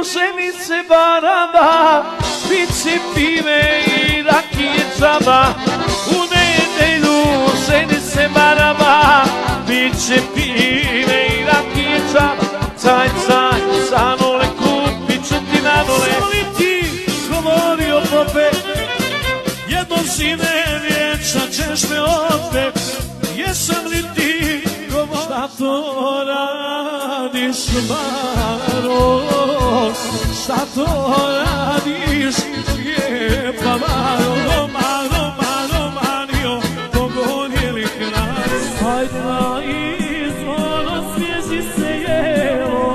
ženice baraba, bit će pive i rakije džaba. U nedjelju ženice baraba, bit će pive i rakije džaba. Caj, caj, sanule, kupit ću ti na dole. Svoli ti, govorio pope, jedno zime vječa ćeš me opet. Jesam li ti, šta to radiš, Maro? Šta to radiš, lijepa Maro? Maro, Maro, Mario, pogorjeli kraj. Hajde na izvoro, svježi se jelo,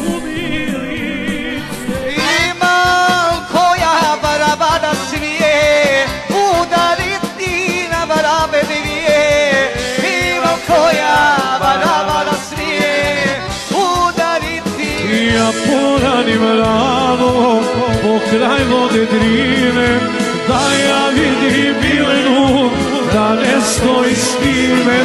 umiri se. Imam koja baraba da smije, udariti na barabe divije. Imam koja baraba da smije, udariti. Ja poradim rano po kraj vode Drine, da ja vidim Milenu, da ne stoji s time.